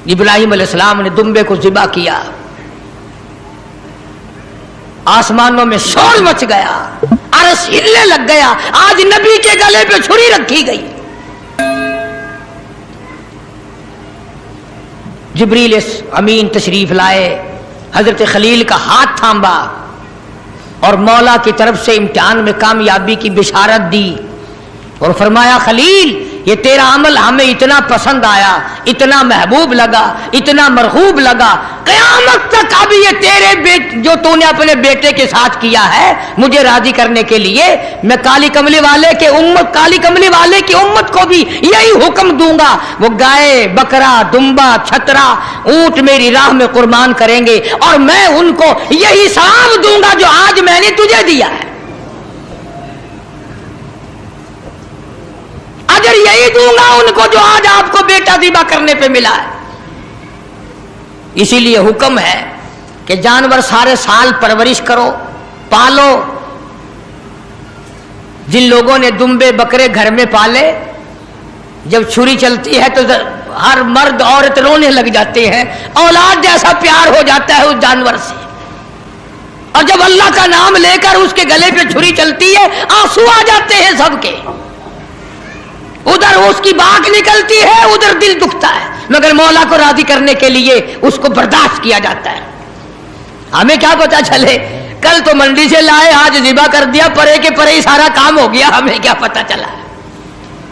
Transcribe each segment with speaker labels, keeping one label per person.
Speaker 1: इब्राहिम अलैहिस्सलाम ने दुम्बे को ज़िबा किया, आसमानों में शोर मच गया, अरश हिलने लग गया। आज नबी के गले पे छुरी रखी गई। जिब्रील अमीन तशरीफ लाए, हजरत खलील का हाथ थामा और मौला की तरफ से इम्तिहान में कामयाबी की बिशारत दी और फरमाया, खलील ये तेरा अमल हमें इतना पसंद आया, इतना महबूब लगा, इतना मरहूब लगा, क़यामत तक अभी ये तेरे जो तूने अपने बेटे के साथ किया है मुझे राजी करने के लिए, मैं काली कमली वाले की उम्मत को भी यही हुक्म दूंगा, वो गाय, बकरा, दुम्बा, छतरा, ऊंट मेरी राह में कुर्बान करेंगे और मैं उनको यही सवाब दूंगा जो आज मैंने तुझे दिया है, अगर यही दूंगा उनको जो आज आपको बेटा ज़िबा करने पे मिला है। इसीलिए हुक्म है कि जानवर सारे साल परवरिश करो, पालो। जिन लोगों ने दुम्बे बकरे घर में पाले, जब छुरी चलती है तो हर मर्द औरत रोने लग जाते हैं, औलाद जैसा प्यार हो जाता है उस जानवर से। और जब अल्लाह का नाम लेकर उसके गले पे छुरी चलती है, आंसू आ जाते हैं सबके, उधर उसकी बात निकलती है, उधर दिल दुखता है, मगर मौला को राजी करने के लिए उसको बर्दाश्त किया जाता है। हमें क्या पता चले, कल तो मंडी से लाए, आज ज़िबा कर दिया, परे के परे ही सारा काम हो गया, हमें क्या पता चला।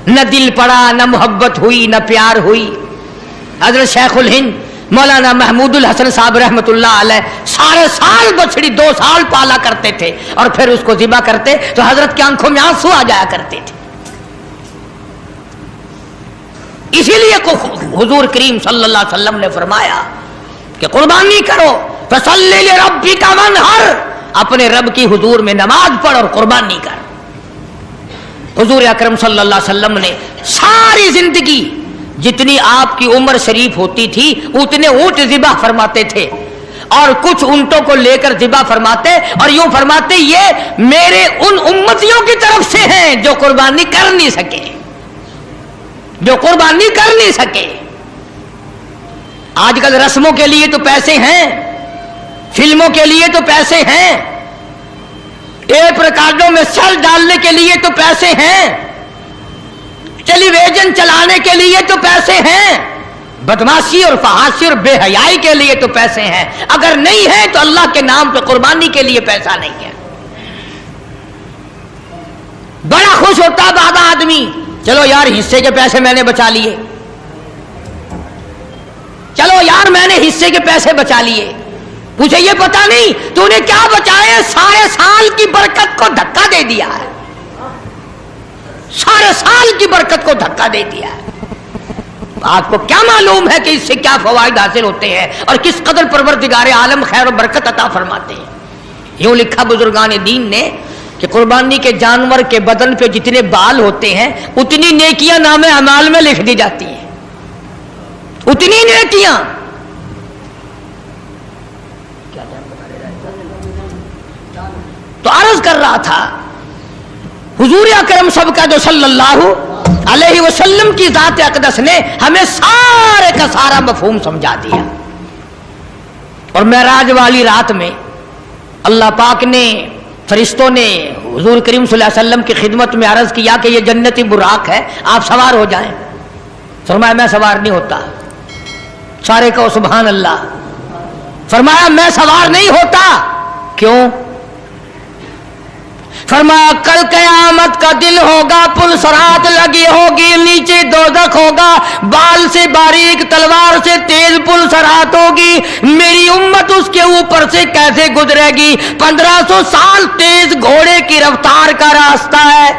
Speaker 1: न दिल पड़ा, न मोहब्बत हुई, न प्यार हुई। हजरत शेखुल हिंद मौलाना महमूदुल हसन साहब रहमतुल्लाह अलैह सारे साल बछड़ी 2 साल पाला करते थे और फिर उसको ज़िबा करते तो हजरत की आंखों में आंसू आ जाया करते थे। इसीलिए हुजूर करीम सल्लल्लाहु अलैहि वसल्लम ने फरमाया कि कुर्बानी करो, फसल्लि लिरब्बिका वन्हर, अपने रब की हुजूर में नमाज पढ़ और कुर्बानी कर। हुजूर अकरम सल्लल्लाहु अलैहि वसल्लम ने सारी जिंदगी जितनी आपकी उम्र शरीफ होती थी उतने ऊंट ज़िबा फरमाते थे और कुछ ऊंटों को लेकर ज़िबा फरमाते और यूं फरमाते, ये मेरे उन उम्मतियों की तरफ से हैं जो कुर्बानी कर नहीं सके, जो कुर्बानी कर नहीं सके। आजकल रस्मों के लिए तो पैसे हैं, फिल्मों के लिए तो पैसे हैं, टेप रिकॉर्डों में सर डालने के लिए तो पैसे हैं, टेलीविजन चलाने के लिए तो पैसे हैं, बदमाशी और फहाशी और बेहयाई के लिए तो पैसे हैं, अगर नहीं है तो अल्लाह के नाम पे कुर्बानी के लिए पैसा नहीं है। बड़ा खुश होता बाबा आदमी, चलो यार हिस्से के पैसे मैंने बचा लिए, चलो यार मैंने हिस्से के पैसे बचा लिए। पूछे ये पता नहीं तूने क्या बचाए, सारे साल की बरकत को धक्का दे दिया है, सारे साल की बरकत को धक्का दे दिया है। आपको क्या मालूम है कि इससे क्या फवायद हासिल होते हैं और किस कदर परवरदिगार आलम खैर और बरकत अता फरमाते हैं। यूं लिखा बुजुर्गान दीन ने कि कुर्बानी के जानवर के बदन पे जितने बाल होते हैं उतनी नेकियां नामे अमाल में लिख दी जाती हैं, उतनी नेकियां। तो अर्ज कर रहा था हुजूर अकरम सबका जो सल्लल्लाहु अलैहि वसल्लम की ज़ात अक़दस ने हमें सारे का सारा मफ़हूम समझा दिया। और मेराज वाली रात में अल्लाह पाक ने, फरिश्तों ने हुजूर करीम सल्लल्लाहु अलैहि वसल्लम की खिदमत में अर्ज किया कि ये जन्नती बुराक है, आप सवार हो जाएं। फरमाया मैं सवार नहीं होता। सारे कहो सुभान अल्लाह। फरमाया मैं सवार नहीं होता। क्यों? फरमाया कल कयामत का दिन होगा, पुल सरात लगी होगी, नीचे दोज़ख होगा, बाल से बारीक तलवार से तेज पुल सरात होगी, मेरी उम्मत उसके ऊपर से कैसे गुजरेगी? 1500 साल तेज घोड़े की रफ्तार का रास्ता है।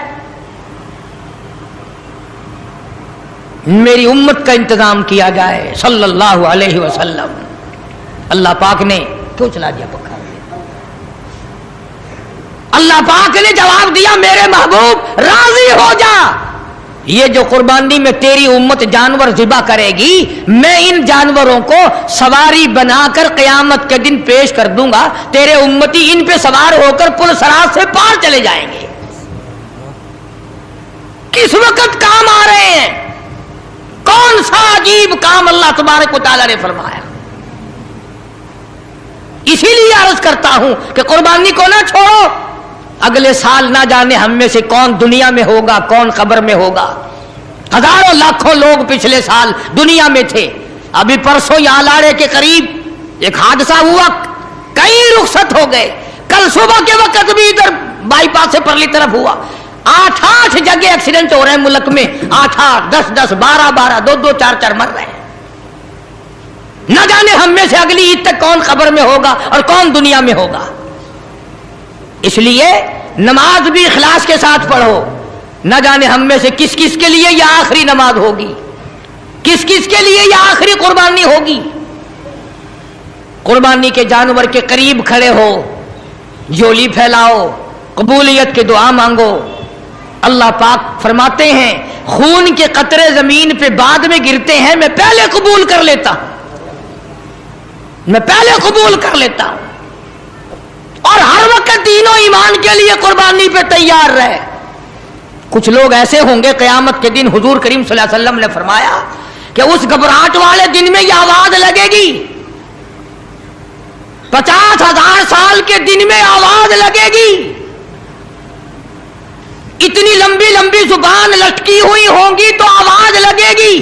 Speaker 1: मेरी उम्मत का इंतजाम किया जाए सल्लल्लाहु अलैहि वसल्लम। अल्लाह पाक ने क्यों चला दिया पक्का? अल्लाह पाक ने जवाब दिया मेरे महबूब राजी हो जा, ये जो कुर्बानी में तेरी उम्मत जानवर ज़िबा करेगी, मैं इन जानवरों को सवारी बनाकर क़यामत के दिन पेश कर दूंगा, तेरे उम्मती इन पे सवार होकर पुल सरात से पार चले जाएंगे। किस वक्त काम आ रहे हैं? کون سا عجیب کام اللہ تبارک و تعالیٰ نے فرمایا. اسی لیے عرض کرتا ہوں کہ قربانی کو نہ چھوڑو. اگلے سال نہ جانے ہم میں سے کون دنیا میں ہوگا, کون قبر میں ہوگا. ہزاروں لاکھوں لوگ پچھلے سال دنیا میں تھے. ابھی پرسوں یہاں لاڑے کے قریب ایک حادثہ ہوا, کئی رخصت ہو گئے. کل صبح کے وقت بھی ادھر بائی پاس سے پرلی طرف ہوا. 8 جگہ ایکسیڈنٹ ہو رہے ہیں ملک میں. 8 10 12 2 4 مر رہے ہیں. نہ جانے ہم میں سے اگلی عید تک کون قبر میں ہوگا اور کون دنیا میں ہوگا. اس لیے نماز بھی اخلاص کے ساتھ پڑھو. نہ جانے ہم میں سے کس کس کے لیے یہ آخری نماز ہوگی, کس کس کے لیے یہ آخری قربانی ہوگی. قربانی کے جانور کے قریب کھڑے ہو, جھولی پھیلاؤ, قبولیت کی دعا مانگو. اللہ پاک فرماتے ہیں خون کے قطرے زمین پہ بعد میں گرتے ہیں, میں پہلے قبول کر لیتا ہوں, میں پہلے قبول کر لیتا ہوں. اور ہر وقت دین و ایمان کے لیے قربانی پہ تیار رہے. کچھ لوگ ایسے ہوں گے قیامت کے دن, حضور کریم صلی اللہ علیہ وسلم نے فرمایا کہ اس گھبراہٹ والے دن میں یہ آواز لگے گی, 50,000 سال کے دن میں آواز لگے گی. اتنی لمبی لمبی زبان لٹکی ہوئی ہوں گی تو آواز لگے گی.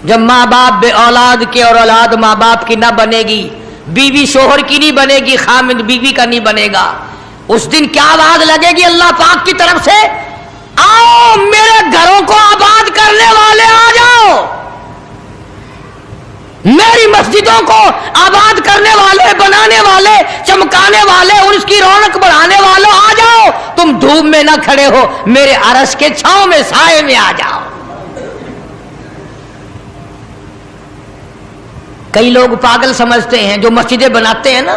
Speaker 1: جب ماں باپ بے اولاد کے اور اولاد ماں باپ کی نہ بنے گی, بیوی شوہر کی نہیں بنے گی, خامد بیوی کا نہیں بنے گا, اس دن کیا آواز لگے گی اللہ پاک کی طرف سے؟ آؤ میرے گھروں کو آباد کرنے والے آ جاؤ, میری مسجدوں کو آباد کرنے والے, بنانے والے, چمکانے والے, اور اس کی رونق بڑھانے والوں آ جاؤ. تم دھوپ میں نہ کھڑے ہو, میرے عرش کے چھاؤں میں, سائے میں آ جاؤ. کئی لوگ پاگل سمجھتے ہیں جو مسجدیں بناتے ہیں نا,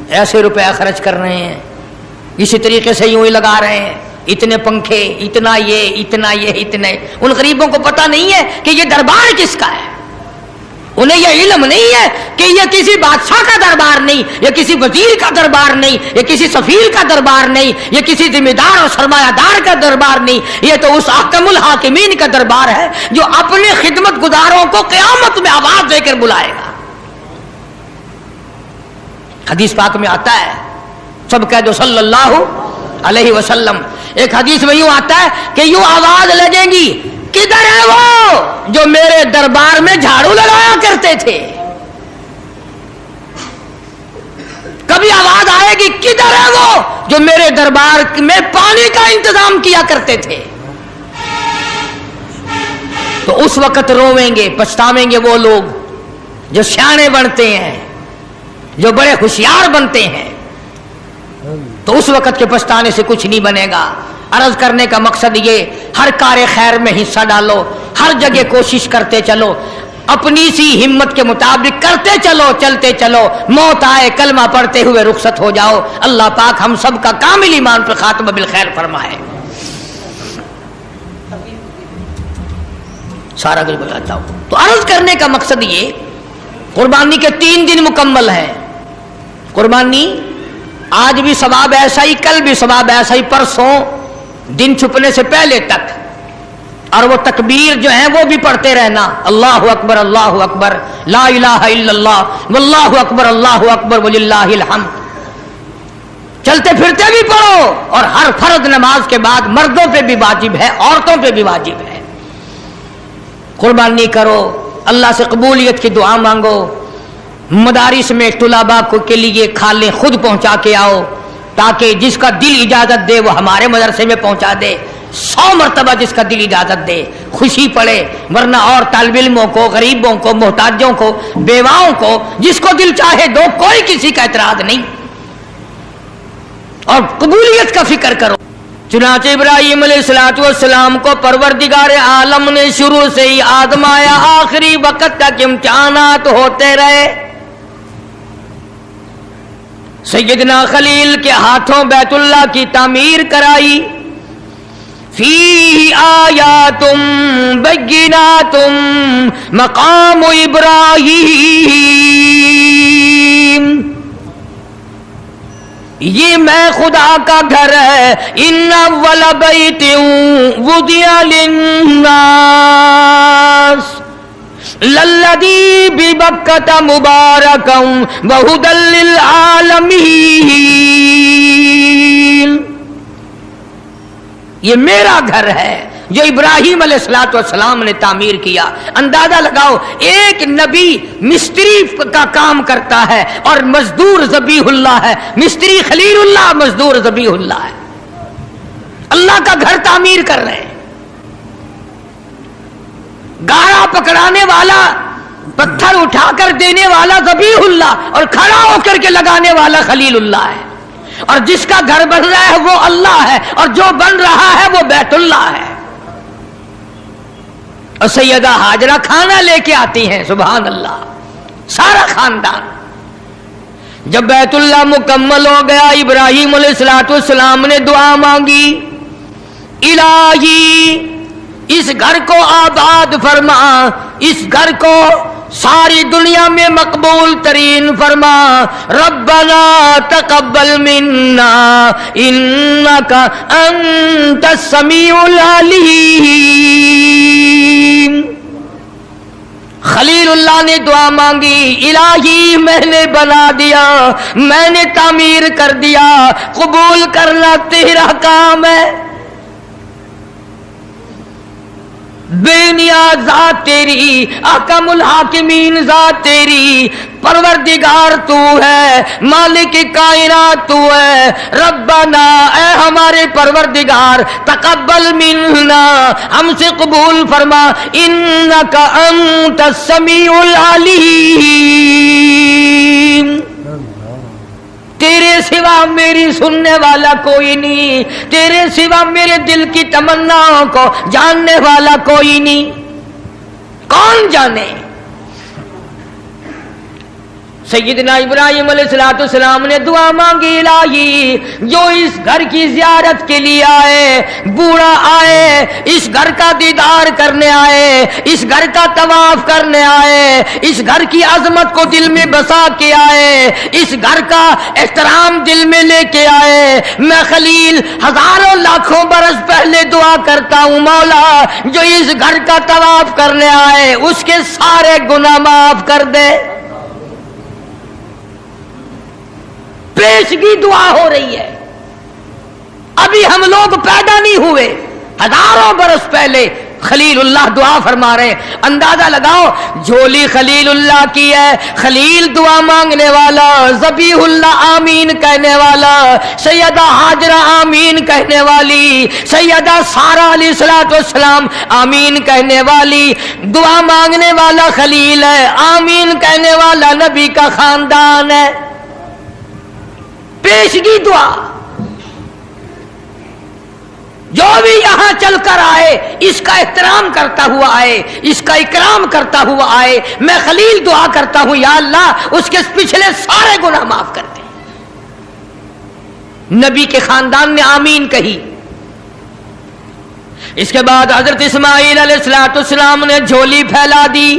Speaker 1: ایسے روپیہ خرچ کر رہے ہیں, اسی طریقے سے یوں ہی لگا رہے ہیں, اتنے پنکھے, اتنا یہ اتنے. ان غریبوں کو پتہ نہیں ہے کہ یہ دربار کس کا ہے. انہیں یہ علم نہیں ہے کہ یہ کسی بادشاہ کا دربار نہیں, یہ کسی وزیر کا دربار نہیں, یہ کسی سفیر کا دربار نہیں, یہ کسی ذمہ دار اور سرمایہ دار کا دربار نہیں. یہ تو اس احکم الحاکمین کا دربار ہے جو اپنے خدمت گزاروں کو قیامت میں آواز دے کر بلائے گا. حدیث پاک میں آتا ہے, سب کہہ دو صلی اللہ علیہ وسلم. ایک حدیث میں یوں آتا ہے کہ یوں آواز لگے گی, کدھر ہے وہ جو میرے دربار میں جھاڑو لگایا کرتے تھے. کبھی آواز آئے گی, کدھر ہے وہ جو میرے دربار میں پانی کا انتظام کیا کرتے تھے. تو اس وقت روئیں گے, پچھتاویں گے وہ لوگ جو سیانے بنتے ہیں, جو بڑے ہوشیار بنتے ہیں. تو اس وقت کے پچھتانے سے کچھ نہیں بنے گا. عرض کرنے کا مقصد یہ, ہر کار خیر میں حصہ ڈالو, ہر جگہ کوشش کرتے چلو, اپنی سی ہمت کے مطابق کرتے چلو, چلتے چلو, موت آئے کلمہ پڑھتے ہوئے رخصت ہو جاؤ. اللہ پاک ہم سب کا کامل ایمان پر خاتمہ بالخیر فرمائے. سارا کچھ بتاتا ہوں. تو عرض کرنے کا مقصد یہ, قربانی کے 3 دن مکمل ہیں. قربانی آج بھی ثواب ایسا ہی, کل بھی ثواب ایسا ہی, پرسوں دن چھپنے سے پہلے تک. اور وہ تکبیر جو ہیں وہ بھی پڑھتے رہنا, اللہ اکبر اللہ اکبر, لا الہ الا اللہ, واللہ اکبر اللہ اکبر, وللہ الحمد. چلتے پھرتے بھی پڑھو. اور ہر فرض نماز کے بعد مردوں پہ بھی واجب ہے, عورتوں پہ بھی واجب ہے. قربانی کرو, اللہ سے قبولیت کی دعا مانگو. مدارس میں طلباء کے لیے کھالیں خود پہنچا کے آؤ, تاکہ جس کا دل اجازت دے وہ ہمارے مدرسے میں پہنچا دے. 100 مرتبہ جس کا دل اجازت دے, خوشی پڑے. ورنہ اور طالب علموں کو, غریبوں کو, محتاجوں کو, بیواؤں کو, جس کو دل چاہے دو, کوئی کسی کا اعتراض نہیں. اور قبولیت کا فکر کرو. چنانچہ ابراہیم علیہ السلام کو پروردگار عالم نے شروع سے ہی آزمایا, آخری وقت تک امتحانات ہوتے رہے. سیدنا خلیل کے ہاتھوں بیت اللہ کی تعمیر کرائی. فیہ آیات بینات مقام ابراہیم. یہ میں خدا کا گھر ہے. ان اول بیت وضع للناس للذی ببکۃ مبارکا وہدی للعالمین. یہ میرا گھر ہے جو ابراہیم علیہ السلام نے تعمیر کیا. اندازہ لگاؤ, ایک نبی مستری کا کام کرتا ہے اور مزدور ذبیح اللہ ہے. مستری خلیل اللہ, مزدور ذبیح اللہ ہے. اللہ کا گھر تعمیر کر رہے ہیں. گاڑا پکڑانے والا, پتھر اٹھا کر دینے والا ذبیح اللہ, اور کھڑا ہو کر کے لگانے والا خلیل اللہ ہے. اور جس کا گھر بن رہا ہے وہ اللہ ہے, اور جو بن رہا ہے وہ بیت اللہ ہے. اور سیدہ ہاجرہ کھانا لے کے آتی ہیں, سبحان اللہ, سارا خاندان. جب بیت اللہ مکمل ہو گیا, ابراہیم علیہ السلام نے دعا مانگی, الہی اس گھر کو آباد فرما, اس گھر کو ساری دنیا میں مقبول ترین فرما. ربنا تقبل منا انک انت السمیع العلیم. خلیل اللہ نے دعا مانگی, الہی میں نے بنا دیا, میں نے تعمیر کر دیا, قبول کرنا تیرا کام ہے. بے نیاز ذات تیری, احکم الحاکمین ذات تیری, پروردگار تو ہے, مالک کائنات تو ہے. ربنا اے ہمارے پروردگار, تقبل منا ہم سے قبول فرما, انک انت السمیع العلیم. تیرے سوا میری سننے والا کوئی نہیں, تیرے سوا میرے دل کی تمناؤں کو جاننے والا کوئی نہیں. کون جانے؟ سیدنا ابراہیم علیہ السلام نے دعا مانگی, الہی جو اس گھر کی زیارت کے لیے آئے, بوڑھا آئے, اس گھر کا دیدار کرنے آئے, اس گھر کا طواف کرنے آئے, اس گھر کی عظمت کو دل میں بسا کے آئے, اس گھر کا احترام دل میں لے کے آئے, میں خلیل ہزاروں لاکھوں برس پہلے دعا کرتا ہوں, مولا جو اس گھر کا طواف کرنے آئے اس کے سارے گناہ معاف کر دے. پیشگی دعا ہو رہی ہے, ابھی ہم لوگ پیدا نہیں ہوئے, ہزاروں برس پہلے خلیل اللہ دعا فرما رہے ہیں. اندازہ لگاؤ, جھولی خلیل اللہ کی ہے, خلیل دعا مانگنے والا, ذبیح اللہ آمین کہنے والا, سیدہ ہاجرہ آمین کہنے والی, سیدہ سارہ علیہ السلام آمین کہنے والی. دعا مانگنے والا خلیل ہے, آمین کہنے والا نبی کا خاندان ہے. پیشگی دعا, جو بھی یہاں چل کر آئے اس کا احترام کرتا ہوا آئے, اس کا اکرام کرتا ہوا آئے. میں خلیل دعا کرتا ہوں, یا اللہ اس کے پچھلے سارے گناہ معاف کر دے. نبی کے خاندان نے آمین کہی. اس کے بعد حضرت اسماعیل علیہ السلام نے جھولی پھیلا دی,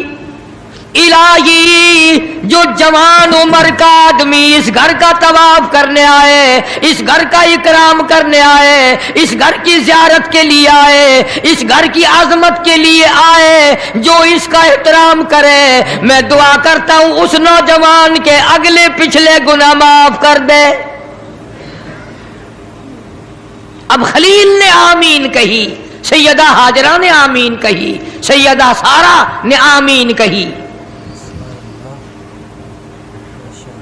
Speaker 1: الہی جو جوان عمر کا آدمی اس گھر کا طواف کرنے آئے, اس گھر کا اکرام کرنے آئے, اس گھر کی زیارت کے لیے آئے, اس گھر کی عظمت کے لیے آئے, جو اس کا احترام کرے, میں دعا کرتا ہوں اس نوجوان کے اگلے پچھلے گناہ معاف کر دے. اب خلیل نے آمین کہی, سیدہ ہاجرہ نے آمین کہی, سیدہ سارہ نے آمین کہی.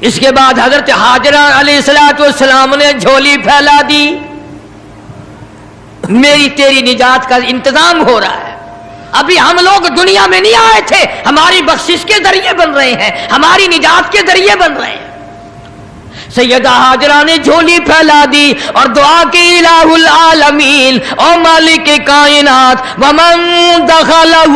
Speaker 1: اس کے بعد حضرت ہاجرہ علیہ السلام نے جھولی پھیلا دی, میری تیری نجات کا انتظام ہو رہا ہے. ابھی ہم لوگ دنیا میں نہیں آئے تھے, ہماری بخشش کے ذریعے بن رہے ہیں, ہماری نجات کے ذریعے بن رہے ہیں. سیدہ ہاجرہ نے جھولی پھیلا دی اور دعا کی, الہ العالمین, او مالک کائنات, ومن دخلہ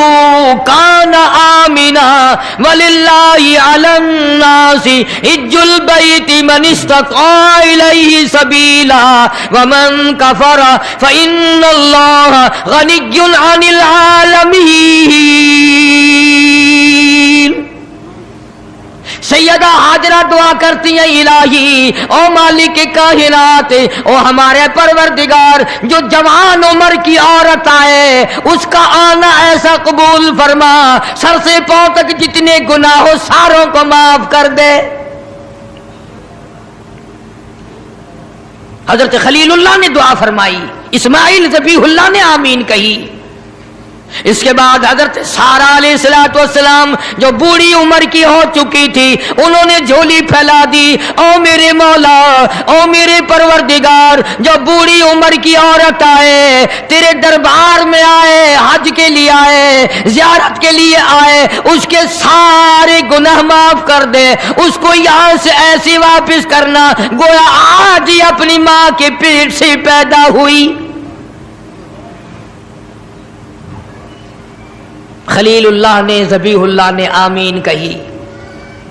Speaker 1: کان آمنا وللہ علی الناس حج البیت من استطاع الیہ سبیلا ومن کفر فإن اللہ غنی عن العالمین. سیدہ حاجرہ हाजरा दुआ करती हैं, इलाही ओ मालिक कायनात, ओ हमारे परवरदिगार, जो जवान उम्र की औरत आए उसका आना ऐसा कबूल फरमा, सर से पांव तक जितने गुनाह हो सारों को माफ कर दे। हजरत खलीलुल्लाह ने दुआ फरमाई, इस्माइल ज़बीहुल्लाह ने आमीन कही। इसके बाद हजरत सारा अलैहिस्सलाम जो बूढ़ी उम्र की हो चुकी थी, उन्होंने झोली फैला दी, ओ मेरे मौला, ओ मेरे परवरदिगार, जो बूढ़ी उम्र की औरत आए, तेरे दरबार में आए, हज के लिए आए, ज़ियारत के लिए आए, उसके सारे गुनाह माफ कर दे, उसको यहां से ऐसे वापस करना गोया आज ही अपनी मां के पेट से पैदा हुई। खलीलुल्लाह ने, ज़बीहुल्लाह ने आमीन कही।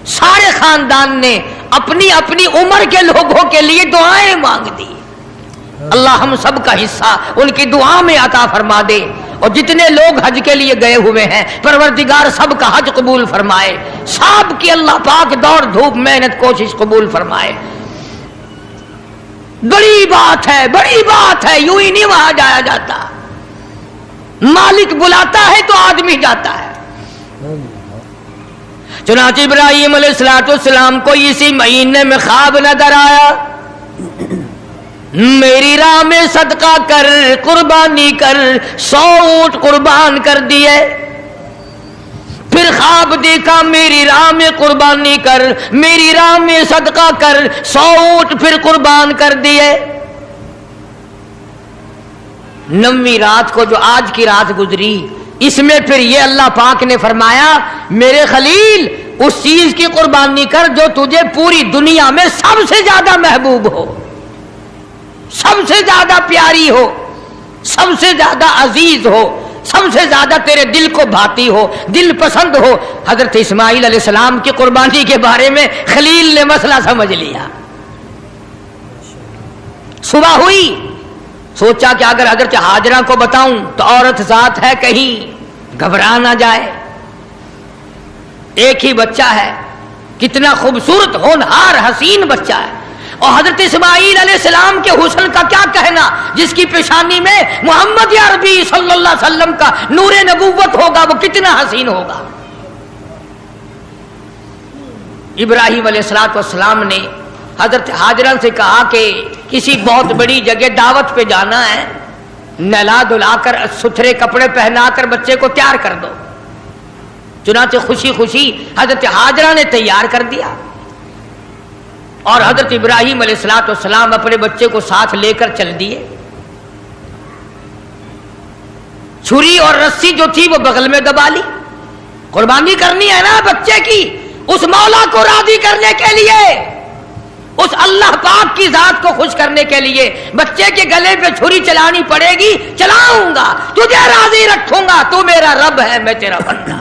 Speaker 1: सारे खानदान ने अपनी अपनी उम्र के लोगों के लिए दुआएं मांग दी। अल्लाह हम सब का हिस्सा उनकी दुआ में अता फरमा दे, और जितने लोग हज के लिए गए हुए हैं परवरदिगार सब का हज कबूल फरमाए, सब की अल्लाह पाक दौड़ धूप मेहनत कोशिश कबूल फरमाए। बड़ी बात है, बड़ी बात है, यूं ही नहीं वहां जाया जाता, मालिक बुलाता है तो आदमी जाता है। चुनांचे इब्राहीम अलैहिस्सलाम को इसी महीने में ख्वाब नजर आया, मेरी राह में सदका कर, कुर्बानी कर, 100 ऊंट कुर्बान कर दिए। फिर ख्वाब देखा, मेरी राह में कुर्बानी कर, मेरी राह में सदका कर, 100 ऊंट फिर कुर्बान कर दिए। 9वीं रात को जो आज की रात गुजरी, इसमें फिर ये अल्लाह पाक ने फरमाया, मेरे खलील उस चीज की कुर्बानी कर जो तुझे पूरी दुनिया में सबसे ज्यादा महबूब हो, सबसे ज्यादा प्यारी हो, सबसे ज्यादा अजीज हो, सबसे ज्यादा तेरे दिल को भाती हो, दिल पसंद हो। हजरत इस्माइल अलैहिस्सलाम की कुर्बानी के बारे में खलील ने मसला समझ लिया। सुबह हुई, सोचा कि अगर हजरत हाजरा को बताऊं तो औरत साथ है, कहीं घबरा ना जाए, एक ही बच्चा है, कितना खूबसूरत होनहार हसीन बच्चा है, और हजरत इस्माइल अलैहिस्सलाम के हुस्न का क्या कहना, जिसकी पेशानी में मोहम्मद अरबी सल्लल्लाहु अलैहि वसल्लम का नूरे नबूवत होगा, वो कितना हसीन होगा। इब्राहीम अलैहिस्सलाम ने हजरत हाजरा से कहा कि किसी बहुत बड़ी जगह दावत पे जाना है, नहला धुलाकर सुथरे कपड़े पहनाकर बच्चे को तैयार कर दो। चुनांचे खुशी खुशी हजरत हाजरा ने तैयार कर दिया, और हजरत इब्राहीम अलैहिस्सलाम अपने बच्चे को साथ लेकर चल दिए। छुरी और रस्सी जो थी वो बगल में दबा ली, कुर्बानी करनी है ना बच्चे की, उस मौला को राजी करने के लिए, उस अल्लाह पाक की जात को खुश करने के लिए बच्चे के गले पे छुरी चलानी पड़ेगी, चलाऊंगा, तुझे राजी रखूंगा, तू मेरा रब है, मैं तेरा बंदा।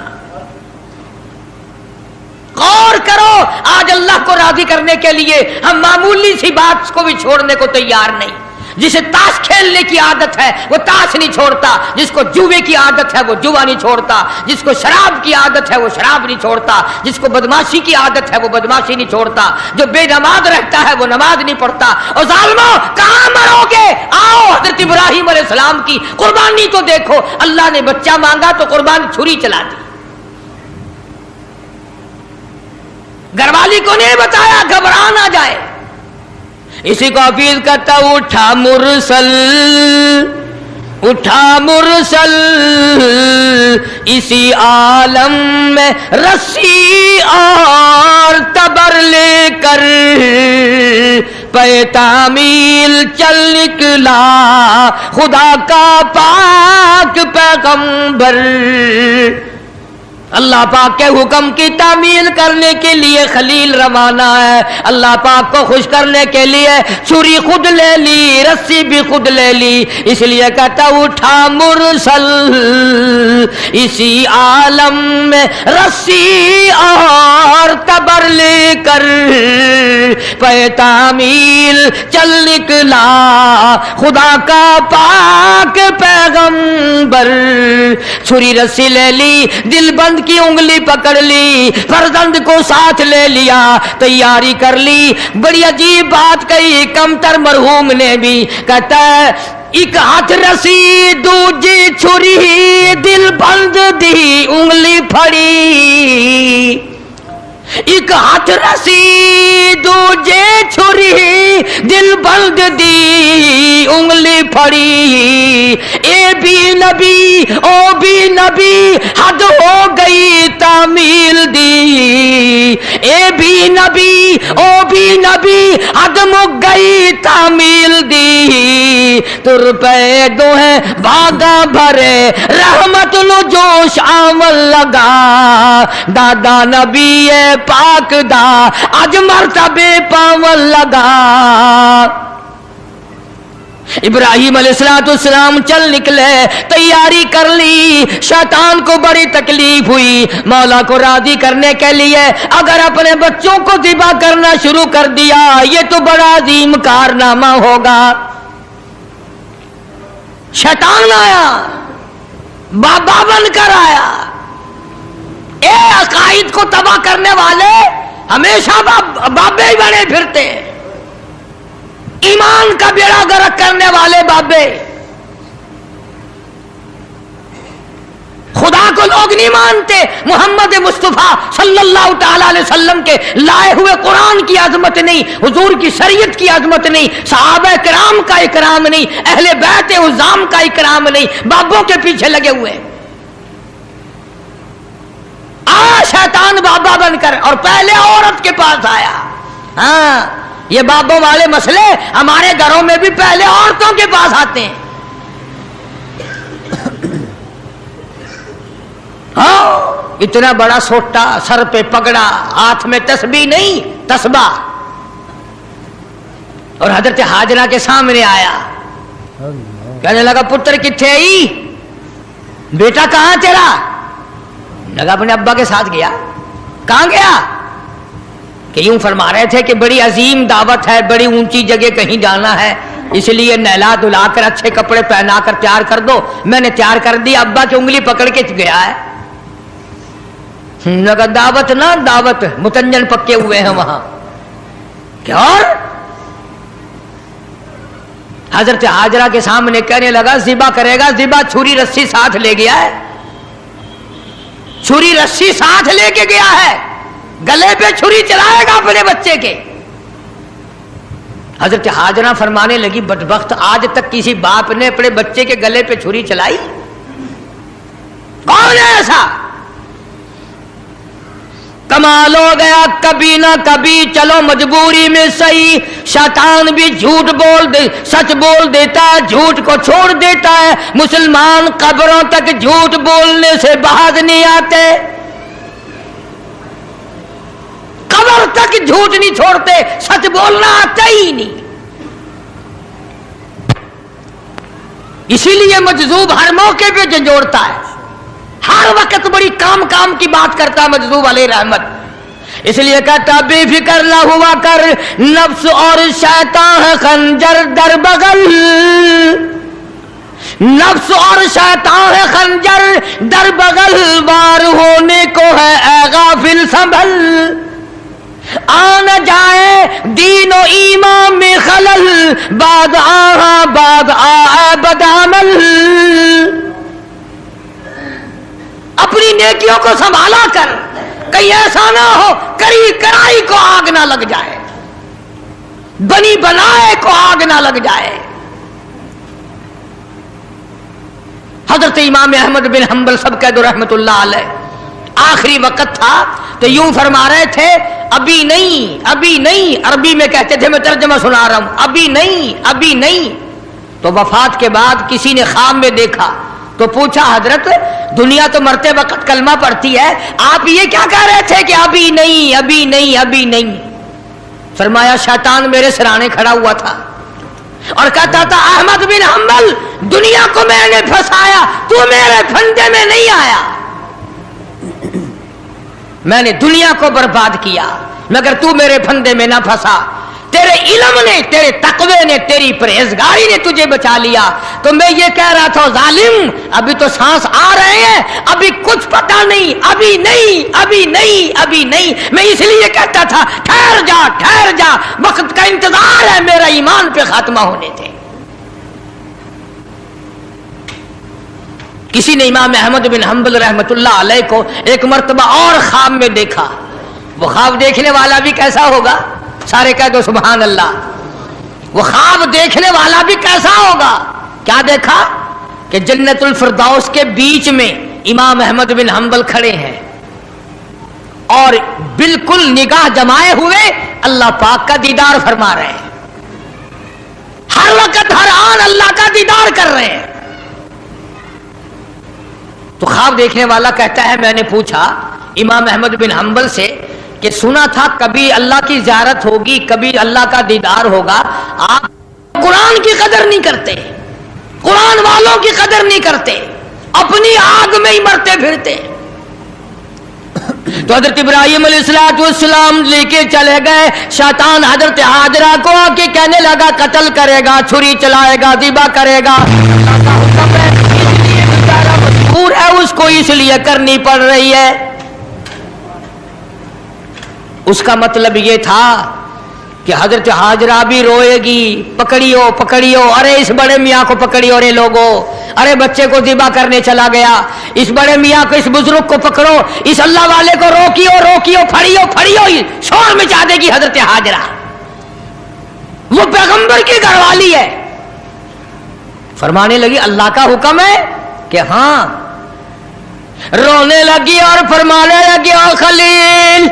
Speaker 1: गौर करो, आज अल्लाह को राजी करने के लिए हम मामूली सी बात को भी छोड़ने को तैयार नहीं। जिसे ताश खेलने की आदत है वो ताश नहीं छोड़ता, जिसको जुए की आदत है वो जुआ नहीं छोड़ता, जिसको शराब की आदत है वो शराब नहीं छोड़ता, जिसको बदमाशी की आदत है वो बदमाशी नहीं छोड़ता, जो बेनमाज रहता है वो नमाज नहीं पढ़ता। और जालिमों, कहां मरोगे? आओ हजरत इब्राहीम अलैहिस्सलाम की कुर्बानी तो देखो, अल्लाह ने बच्चा मांगा तो कुर्बानी छुरी चला दी। घरवाली को नहीं बताया, घबरा ना जाए। इसी को हफीज कहता, उठा मुरसल, उठा मुरसल, इसी आलम में रस्सी और तबर लेकर पैतामील चल निकला खुदा का पाक पैगंबर। अल्लाह पाक के हुक्म की तामील करने के लिए खलील रवाना है। अल्लाह पाक को खुश करने के लिए छुरी खुद ले ली, रस्सी भी खुद ले ली। इसलिए कहता, उठा मुरसल, इसी आलम में रस्सी और तबर लेकर पैतामील चल निकला खुदा का पाक पैगंबर। छुरी रस्सी ले ली, दिल बंद की उंगली पकड़ ली, फर्जंद को साथ ले लिया, तैयारी कर ली। बड़ी अजीब बात कही कमतर मरहूम ने भी, कहता है एक हाथ रसी दूजी छुरी, दिल बंद दी उंगली फड़ी। एक हाथ रसी दूजे छुरी, दिल बंद दी उंगली फड़ी। ए भी नबी ओ भी नबी, हद हो गई तामील दी। ए भी नबी ओ भी नबी, हद मुक गई तामील दी। तुर पे दो है भागा भरे, रहमत लो जोश आमल लगा। दादा नबी पाक दा अज मरतबे पावन लगा। इब्राहिम अलैहिस्सलाम चल निकले, तैयारी कर ली। शैतान को बड़ी तकलीफ हुई मौला को राजी करने के लिए। अगर अपने बच्चों को ज़िबा करना शुरू कर दिया, ये तो बड़ा अजीम कारनामा होगा। शैतान आया, बाबा बनकर आया। ए अकाइद को तबाह करने वाले हमेशा बाबे ही बने फिरते हैं। ईमान का बेड़ा गर्क करने वाले बाबे। खुदा को लोग नहीं मानते। मोहम्मद मुस्तफा सल्लल्लाहु ताला अलैहि वसल्लम के लाए हुए कुरान की आजमत नहीं, हुजूर की शरीयत की आजमत नहीं, सहाबा किराम का इकराम नहीं, अहले बैत उज़ाम का इकराम नहीं, बाबों के पीछे लगे हुए। शैतान बाबा बनकर और पहले औरत के पास आया। हाँ, ये बाबों वाले मसले हमारे घरों में भी पहले औरतों के पास आते हैं। हाँ, इतना बड़ा सोटा, सर पे पगड़ा, हाथ में तस्बीह नहीं तस्बा, और हजरत हाजरा के सामने आया। कहने लगा पुत्र किथे आई, बेटा कहां तेरा? लगा अपने अब्बा के साथ गया। कहां गया? कि यूं फरमा रहे थे कि बड़ी अजीम दावत है, बड़ी ऊंची जगह कहीं जाना है, इसलिए नहला धुलाकर अच्छे कपड़े पहनाकर तैयार कर दो। मैंने तैयार कर दिया, अब्बा की उंगली पकड़ के गया है। लगा दावत ना दावत, मुतंजन पक्के हुए हैं वहां। क्या? और हजरत हाजरा के सामने कहने लगा ज़िबा करेगा। ज़िबा छुरी रस्सी साथ ले गया है, छुरी रस्सी साथ लेके गया है, गले पे छुरी चलाएगा अपने बच्चे के। हजरत हाजरा फरमाने लगी बदबख्त, आज तक किसी बाप ने अपने बच्चे के गले पे छुरी चलाई? कौन है ऐसा? कमाल हो गया, कभी ना कभी चलो मजबूरी में सही। शैतान भी झूठ बोल दे, सच बोल देता है, झूठ को छोड़ देता है। मुसलमान कब्रों तक झूठ बोलने से बाज नहीं आते, कब्र तक झूठ नहीं छोड़ते, सच बोलना आता ही नहीं। इसीलिए मजजूब हर मौके पे झंझोड़ता है, हर वक्त बड़ी काम की बात करता है मजदूब अलैहि रहमत। इसलिए कहता बेफिक्र ना हुआ कर, नफ्स और शैतान है खंजर दर बगल। नफ्स और शैतान है खंजर दर बगल, वार होने को है ऐ गाफिल संभल। आ न जाए दीनो ईमान में खलल, बाद आ बदामल। अपनी नेकियों को संभाला कर, कहीं ऐसा ना हो करी कराई को आग ना लग जाए, बनी बनाए को आग ना लग जाए। हजरत इमाम अहमद बिन हंबल सब कह दो रहमतुल्लाह अलैह, आखिरी वक्त था तो यूं फरमा रहे थे अभी नहीं, अभी नहीं। अरबी में कहते थे, मैं तर्जमा सुना रहा हूं, अभी नहीं, अभी नहीं। तो वफात के बाद किसी ने ख्वाब में देखा तो पूछा हजरत दुनिया तो मरते वक्त कलमा पढ़ती है, आप ये क्या कह रहे थे कि अभी नहीं, अभी नहीं, अभी नहीं? फरमाया शैतान मेरे सिराने खड़ा हुआ था और कहता था अहमद बिन हंबल दुनिया को मैंने फंसाया, तू मेरे फंदे में नहीं आया। मैंने दुनिया को बर्बाद किया मगर तू मेरे फंदे में ना फंसा। तेरे इल्म ने, तेरे तकवे ने, तेरी परहेजगारी ने तुझे बचा लिया। तो मैं ये कह रहा था जालिम, अभी तो सांस आ रहे हैं, अभी कुछ पता नहीं, अभी नहीं, अभी नहीं, अभी नहीं। मैं इसलिए कहता था ठहर जा, वक्त का इंतजार है मेरा ईमान पे खात्मा होने दे। किसी ने इमाम अहमद बिन हंबल रहमतुल्लाह अलैह को एक मर्तबा और ख्वाब में देखा। वो ख्वाब देखने वाला भी कैसा होगा? सारे कह दो सुभान अल्लाह। वो ख्वाब देखने वाला भी कैसा होगा? क्या देखा कि जन्नतुल फिरदौस के बीच में इमाम अहमद बिन हंबल खड़े हैं और बिल्कुल निगाह जमाए हुए अल्लाह पाक का दीदार फरमा रहे हैं। हर वक्त हर आन अल्लाह का दीदार कर रहे हैं। तो ख्वाब देखने वाला कहता है, मैंने पूछा इमाम अहमद बिन हंबल से कि सुना था कभी अल्लाह की ज़ियारत होगी, कभी अल्लाह का दीदार होगा, आप कुरान की कदर नहीं करते, कुरान वालों की कदर नहीं करते, अपनी आग में ही मरते फिरते। तो हजरत इब्राहिम अलैहिस्सलाम लेके चले गए। शैतान हजरत हाजरा को आके कहने लगा कत्ल करेगा, छुरी चलाएगा, ज़िबा करेगा। अल्लाह का हुक्म है, इसलिए बेचारा मजबूर है, उसको इसलिए करनी पड़ रही है। उसका मतलब ये था कि हजरत हाजरा भी रोएगी, पकड़ियो पकड़ियो, अरे इस बड़े मियाँ को पकड़ियो रे लोगो, अरे बच्चे को ज़िबा करने चला गया, इस बड़े मियाँ को, इस बुजुर्ग को पकड़ो, इस अल्लाह वाले को रोकियो रोकियो, फड़ियो फड़ियो, शोर मचा देगी हजरत हाजरा। वो पैगंबर की घरवाली है। फरमाने लगी अल्लाह का हुक्म है कि हाँ। रोने लगी और फरमाने लगी ओ खलील,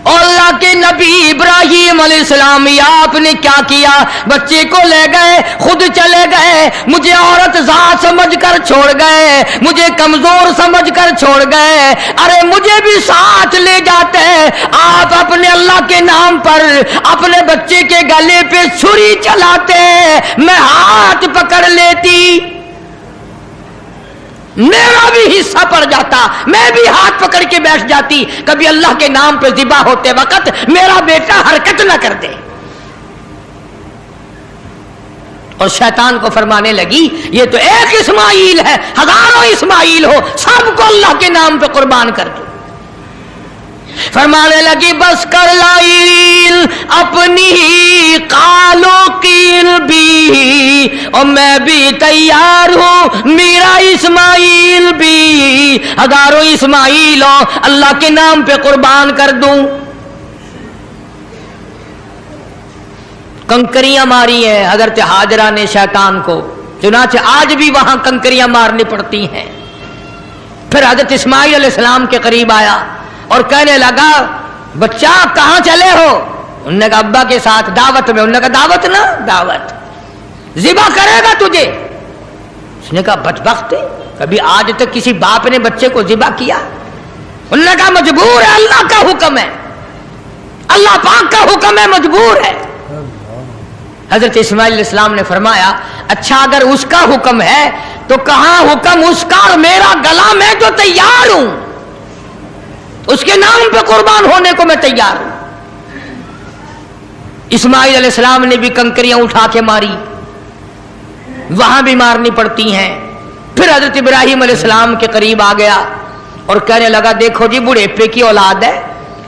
Speaker 1: अल्लाह के नबी इब्राहिम अलैहिस्सलाम, आपने क्या किया? बच्चे को ले गए, खुद चले गए, मुझे औरत जात समझकर छोड़ गए, मुझे कमजोर समझकर छोड़ गए। अरे मुझे भी साथ ले जाते, आप अपने अल्लाह के नाम पर अपने बच्चे के गले पे छुरी चलाते, मैं हाथ पकड़ लेती, मेरा भी हिस्सा पड़ जाता, मैं भी हाथ पकड़ के बैठ जाती। कभी अल्लाह के नाम पे ज़िबा होते वक्त मेरा बेटा हरकत ना कर दे। और शैतान को फरमाने लगी ये तो एक इस्माइल है, हजारों इस्माइल हो, सबको अल्लाह के नाम पे कुर्बान कर दो। फरमाने लगी बस कर लाइल अपनी कालो कील भी, और मैं भी तैयार हूं, मेरा इस्माइल भी, हजारों इस्माइल हो, अल्लाह के नाम पे कुर्बान कर दूं। कंकरियां मारी हैं हजरत हाजरा ने शैतान को, चुनाचे आज भी वहां कंकरियां मारनी पड़ती हैं। फिर हजरत इस्माइल अलैहिस्सलाम के करीब आया और कहने लगा बच्चा कहां चले हो? उन्होंने कहा अब्बा के साथ दावत में। उन्होंने कहा दावत ना दावत, ज़िबा करेगा तुझे। उसने कहा बदबख्त, कभी आज तक किसी बाप ने बच्चे को ज़िबा किया? उन्होंने कहा मजबूर है, अल्लाह का हुक्म है, अल्लाह पाक का हुक्म है, मजबूर है। हजरत इस्माइल अलैहिस्सलाम ने फरमाया अच्छा अगर उसका हुक्म है तो कहां हुक्म उसका और मेरा गला, मैं तो तैयार हूं, उसके नाम पे कुर्बान होने को मैं तैयार हूं। इस्माइल अलैहिस्सलाम ने भी कंकरियां उठा के मारी, वहां भी मारनी पड़ती हैं। फिर हजरत इब्राहिम अलैहिस्सलाम के करीब आ गया और कहने लगा देखो जी बुढ़ेपे की औलाद है,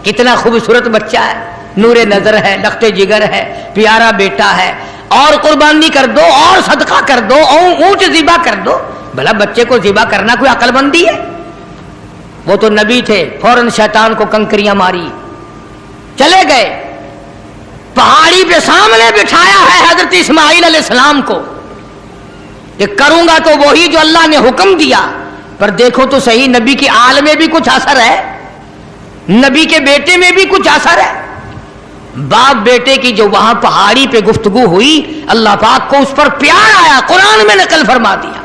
Speaker 1: कितना खूबसूरत बच्चा है, नूरे नजर है, लख्ते जिगर है, प्यारा बेटा है, और कुर्बानी कर दो और सदका कर दो और ऊंट ज़िबा कर दो। भला बच्चे को ज़िबा करना कोई अक्लमंदी है? वो तो नबी थे, फौरन शैतान को कंकरियां मारी, चले गए। पहाड़ी पे सामने बिठाया है हजरत इस्माइल अलैहिस्सलाम को कि करूंगा तो वही जो अल्लाह ने हुक्म दिया। पर देखो तो सही, नबी की आल में भी कुछ असर है, नबी के बेटे में भी कुछ असर है। बाप बेटे की जो वहां पहाड़ी पे गुफ्तगू हुई, अल्लाह पाक को उस पर प्यार आया, कुरान में नकल फरमा दिया।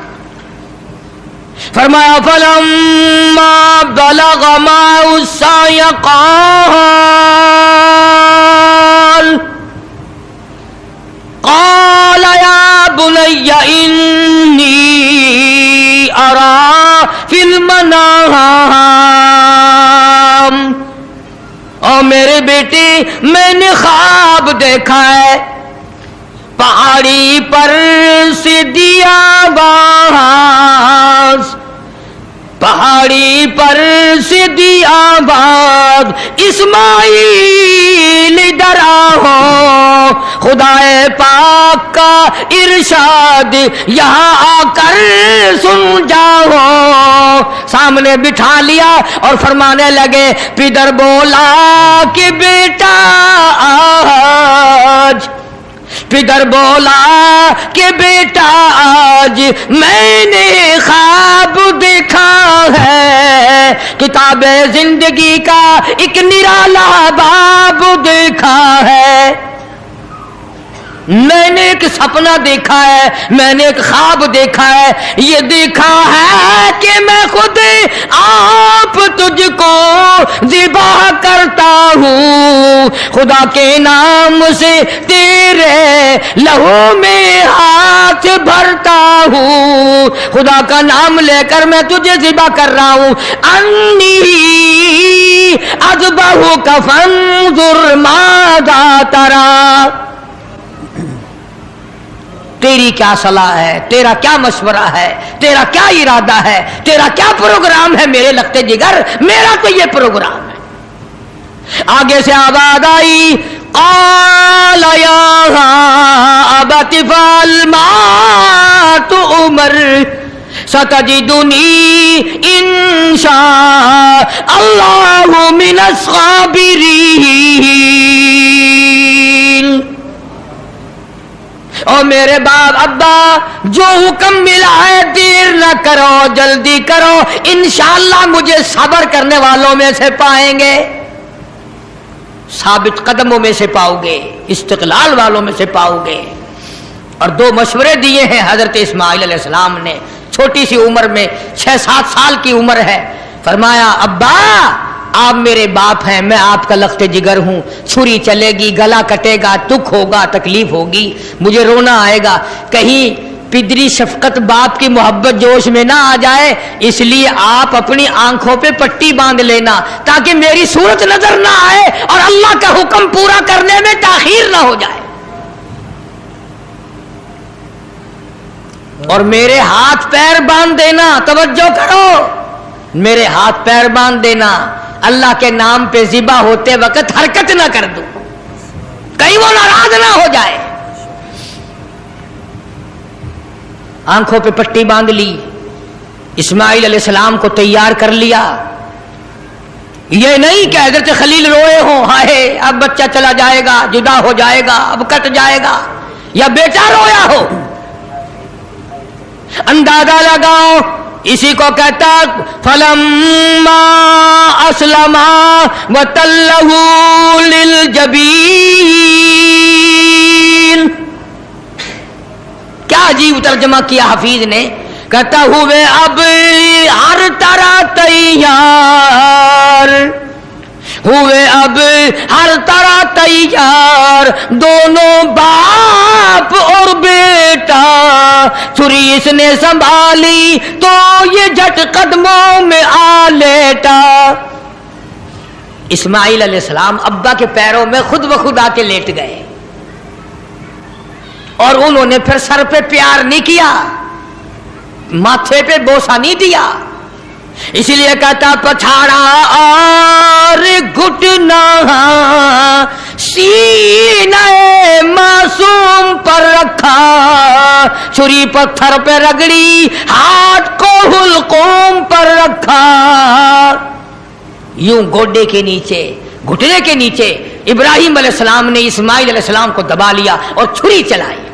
Speaker 1: फरमाया फलम्मा बलग माअ साय क़ाल या बुनय्या इन्नी अरा फिल मनाम, میرے بیٹے میں نے خواب دیکھا ہے پہاڑی پر سے دیا باز پہاڑی پر سے دیا باز اسماعیل ادھر آؤ خدائے پاک کا ارشاد یہاں آ کر سن جاؤ سامنے بٹھا لیا اور فرمانے لگے پدر بولا کہ بیٹا آج پدر بولا کہ بیٹا آج میں نے خواب دیکھا ہے کتاب زندگی کا ایک نرالا باب دیکھا ہے میں نے ایک سپنا دیکھا ہے میں نے ایک خواب دیکھا ہے یہ دیکھا ہے کہ میں خود آپ تجھ کو ذبح کرتا ہوں خدا کے نام سے تیرے لہو میں ہاتھ بھرتا ہوں خدا کا نام لے کر میں تجھے ذبح کر رہا ہوں انی اذبحک فانظر ماذا تری تیری کیا صلاح ہے تیرا کیا مشورہ ہے تیرا کیا ارادہ ہے تیرا کیا پروگرام ہے میرے لگتے جگر میرا تو یہ پروگرام ہے آگے سے آواز آئی قال یا ابت افعل ما تؤمر ستجدنی انشاء اللہ من الصابرین اور میرے باپ ابا جو حکم ملا ہے دیر نہ کرو جلدی کرو انشاءاللہ مجھے صبر کرنے والوں میں سے پائیں گے ثابت قدموں میں سے پاؤ گے استقلال والوں میں سے پاؤ گے اور دو مشورے دیے ہیں حضرت اسماعیل علیہ السلام نے چھوٹی سی عمر میں 6-7 سال کی عمر ہے فرمایا ابا آپ میرے باپ ہیں میں آپ کا لخت جگر ہوں چھری چلے گی گلا کٹے گا دکھ ہوگا تکلیف ہوگی مجھے رونا آئے گا کہیں پدری شفقت باپ کی محبت جوش میں نہ آ جائے اس لیے آپ اپنی آنکھوں پہ پٹی باندھ لینا تاکہ میری صورت نظر نہ آئے اور اللہ کا حکم پورا کرنے میں تاخیر نہ ہو جائے اور میرے ہاتھ پیر باندھ دینا توجہ کرو میرے ہاتھ پیر باندھ دینا اللہ کے نام پہ ذبح ہوتے وقت حرکت نہ کر دوں کہیں وہ ناراض نہ ہو جائے آنکھوں پہ پٹی باندھ لی اسماعیل علیہ السلام کو تیار کر لیا یہ نہیں کہ حضرت خلیل روئے ہوں ہائے اب بچہ چلا جائے گا جدا ہو جائے گا اب کٹ جائے گا یا بیٹا رویا ہو اندازہ لگاؤ اسی کو کہتا فلما اسلما وتلہ للجبین کیا عجیب ترجمہ کیا حفیظ نے کہتا ہوئے اب ہر طرح تیار ہوئے اب ہر طرح تیار دونوں باپ اور بیٹا چھری اس نے سنبھالی تو یہ جھٹ قدموں میں آ لیٹا اسماعیل علیہ السلام ابا کے پیروں میں خود بخود آ کے لیٹ گئے اور انہوں نے پھر سر پہ پیار نہیں کیا ماتھے پہ بوسہ نہیں دیا اسی لیے کہتا پچھاڑا اور گھٹنا سینہ معصوم پر رکھا چھری پتھر پہ رگڑی ہاتھ کو حلقوم پر رکھا یوں گوڈے کے نیچے گھٹنے کے نیچے ابراہیم علیہ السلام نے اسماعیل علیہ السلام کو دبا لیا اور چھری چلائی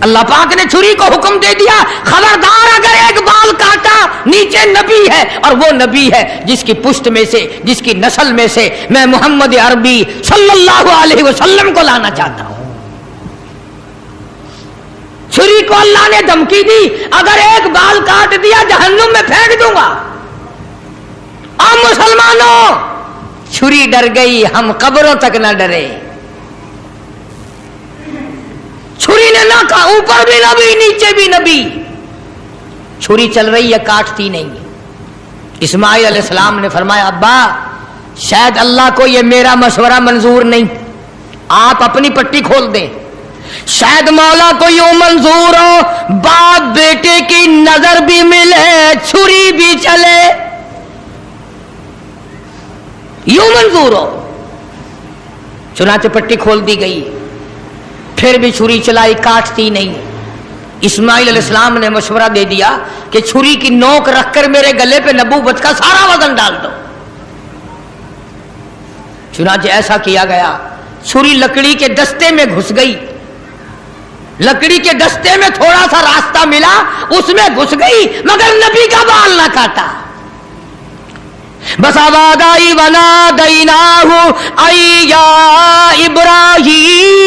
Speaker 1: اللہ پاک نے چھری کو حکم دے دیا خبردار اگر ایک بال کاٹا نیچے نبی ہے اور وہ نبی ہے جس کی پشت میں سے جس کی نسل میں سے میں محمد عربی صلی اللہ علیہ وسلم کو لانا چاہتا ہوں چھری کو اللہ نے دھمکی دی اگر ایک بال کاٹ دیا جہنم میں پھینک دوں گا اور مسلمانوں چھری ڈر گئی ہم قبروں تک نہ ڈرے چھری نے نہ کہا اوپر بھی نبی نیچے بھی نبی چھری چل رہی ہے کاٹتی نہیں اسماعیل علیہ السلام نے فرمایا ابا शायद अल्लाह को ये मेरा मशवरा मंजूर नहीं, आप अपनी पट्टी खोल दें। शायद मौला को यूं मंजूर हो बाप बेटे की नजर भी मिले, छुरी भी चले, यूं मंजूर हो। चुनाचे पट्टी खोल दी गई, फिर भी छुरी चलाई, काटती नहीं। इस्माइल अलैहिस्सलाम ने मशवरा दे दिया कि छुरी की नोक रखकर मेरे गले पे नबूवत का सारा वजन डाल दो। चुनाचे ऐसा किया गया। छुरी लकड़ी के दस्ते में घुस गई, लकड़ी के दस्ते में थोड़ा सा रास्ता मिला, उसमें घुस गई, मगर नबी का बाल ना काटा। बस आवाज आई वना दैनाहु अय्या इब्राहीम,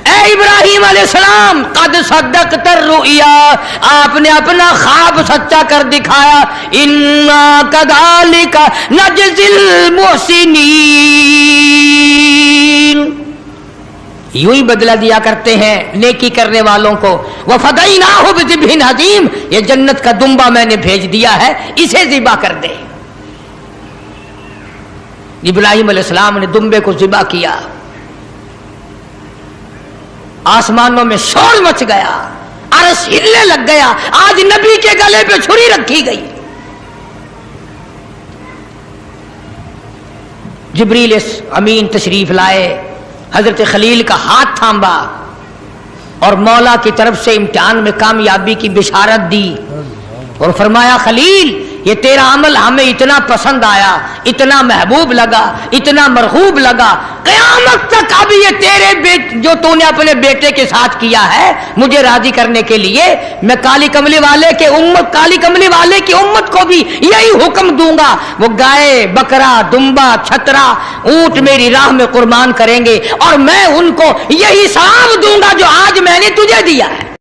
Speaker 1: ए इब्राहिम अलैहिस्सलाम कद सद्दक़तर रुया, आपने अपना ख्वाब सच्चा कर दिखाया। इन्ना कज़ालिका नजज़िल मुहसिनीन, यूं ही बदला दिया करते हैं नेकी करने वालों को। वफ़दैनाहु बिज़िब्हिन अज़ीम, ये जन्नत का दुम्बा मैंने भेज दिया है, इसे ज़िबा कर दे। इब्राहिम अलैहिस्सलाम ने दुम्बे को ज़िबा किया। आसमानों में शोर मच गया, अर्श हिलने लग गया। आज नबी के गले पे छुरी रखी गई। जिब्रील अमीन तशरीफ लाए, हजरत खलील का हाथ थामा और मौला की तरफ से इम्तिहान में कामयाबी की बिशारत दी और फरमाया, खलील ये तेरा अमल हमें इतना पसंद आया, इतना महबूब लगा, इतना मरहूब लगा, क़यामत तक अब ये तेरे जो तूने अपने बेटे के साथ किया है मुझे राजी करने के लिए, मैं काली कमली वाले की उम्मत को भी यही हुक्म दूंगा। वो गाय, बकरा, दुम्बा, छतरा, ऊंट मेरी राह में कुर्बान करेंगे और मैं उनको यही सवाब दूंगा जो आज मैंने तुझे दिया है।